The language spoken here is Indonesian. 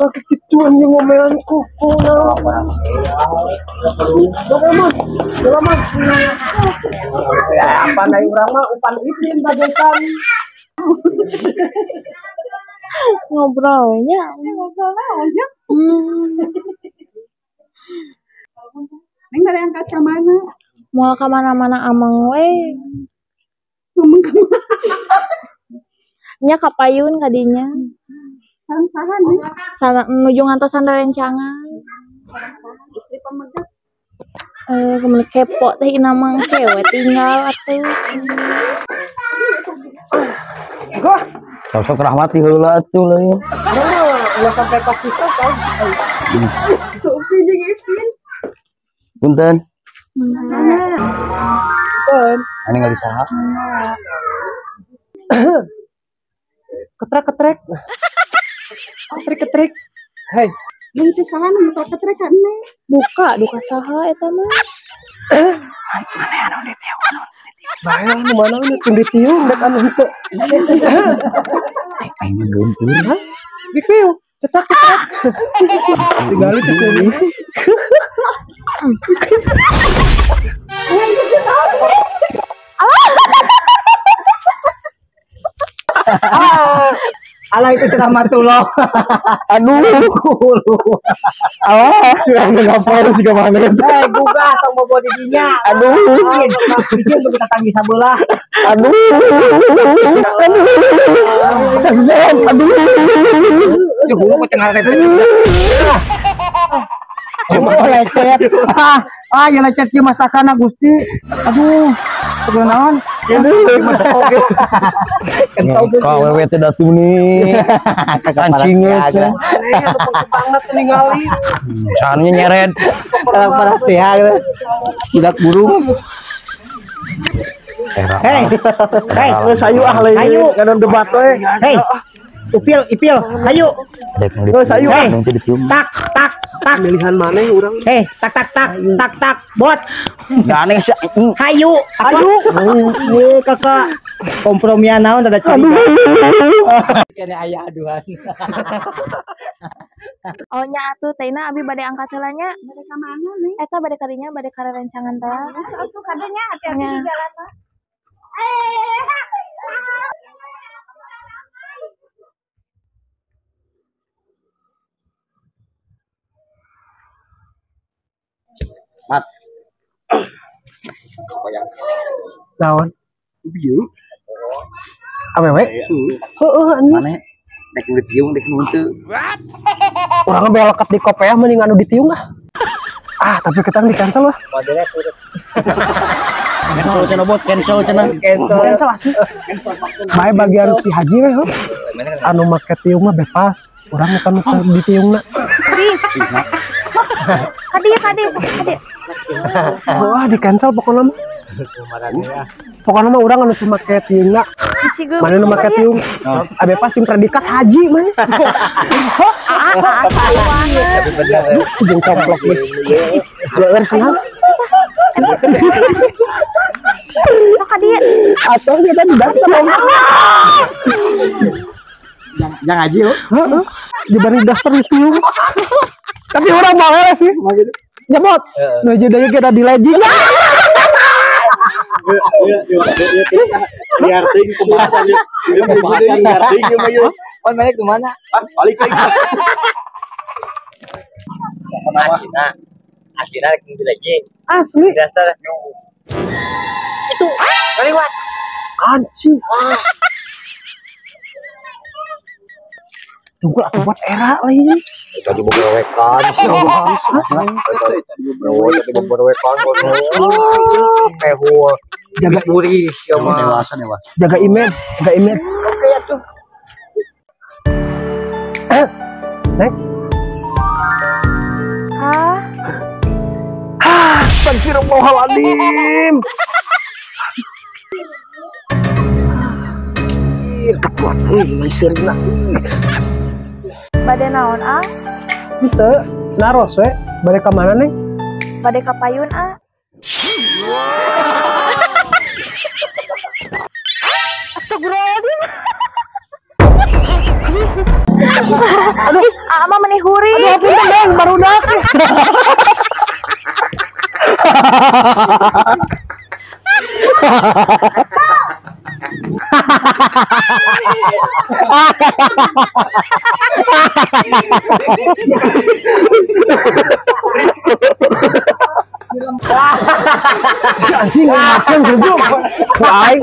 sakit kituan yang ngomelan kuku na. Selamat. Ya, apa na urang mah upan ipin bagaikan. Ngobrolnya. Neng ada yang kaca mana? Mau ke mana-mana amang we. Nya kapayun kadinya. Saran-saran nih. Sana menuju ngantos sandal rencangan. Istri pemegang. Kemudian kepo teh nama cewek tinggal atuh. Gah, Sosok Rahmati heula atuh leuh. ulah sampai pas kita kan. Sofi jeung Ipin. Punten. Kan. Ani ngali saha? Ketrek. Ketrik. Hei, Mun teh saha nu ketrek ka Neng? Duka saha eta mah. bayang nu mana nu teu ditiung dek anu henteu. Aing mah geumpeur. Bikiu, cetak. Tinggal itu sini. Alah itu Rahmatullah. Aduh. Awas, sudah ngapor sih ke mana? Buka tong bobo di dinya. Aduh. Bisa kita tanggi sabelah. Aduh. Aduh. Ya hulu kok cengar teh. Lecet. Ya lecet sih masakan Gusti. Aduh. Kebenaran. Kau wewe teh datu nih. Kancingnya teh. Banget ningali. Sannya nyeret. Kalau pada sehat. Tidak burung. Hei, sayu ahli. Sayu kadon debat we. Hei. Ipil, hayu. Sayu. Tak. Pilihan mana urang? Hei, tak, bot. Gane hayu. Ye kakak. Kompromian naon ada cari. Kene aya aduan. Oh nya atuh teh abi bade angkat heula nya. Bade ka mana nih? Eta bade kadinya bade ka rencangan teh. Atuh kadenya hati-hati di jalan mah. Mat. Naon? Bieu. Awewe? Heeh anjing. Mane dek ngetiung dek nunteu. Urang belokat di kopeah mending anu ditiung lah. Tapi kita di cancel lah. Modelnya turut. Cancel cenah bot, cancel asli. Bae bagian si Haji we heuh. Anu make tiung mah bebas. Urang kan ditiungna. Hadi. Wah, di cancel pokoknya mah. Pokoknya mah urang anu make tiungna. Mana nu make tiung? Bebas sing predikat Haji mah. Jeung complok geus. Leueur senang. Atau kita di dasar Yang aji lo. heeh dibanding dasar itu tapi orang bawa sih nyebot nu judulnya kita di legging Biar ting pembahasan biar ting mayu. On balik ke mana? Balik lagi. Asina di legging. asli Dasar. Itu lewat. anjing tunggu aku buat era lagi Kita coba berewekan. Pehul. jaga Puri sama dewasa nih, Wak. jaga image Oke ya tuh. Nek Astagfirullahaladzim. Kuat meserna. Bade naon Henteu naros we bade ka mana nih? Bade ka payun Astagfirullahaladzim. Aduh, Ama menihuri. Aduh, punten Deng, baru dak. Anjing ngakem goblok. Baik.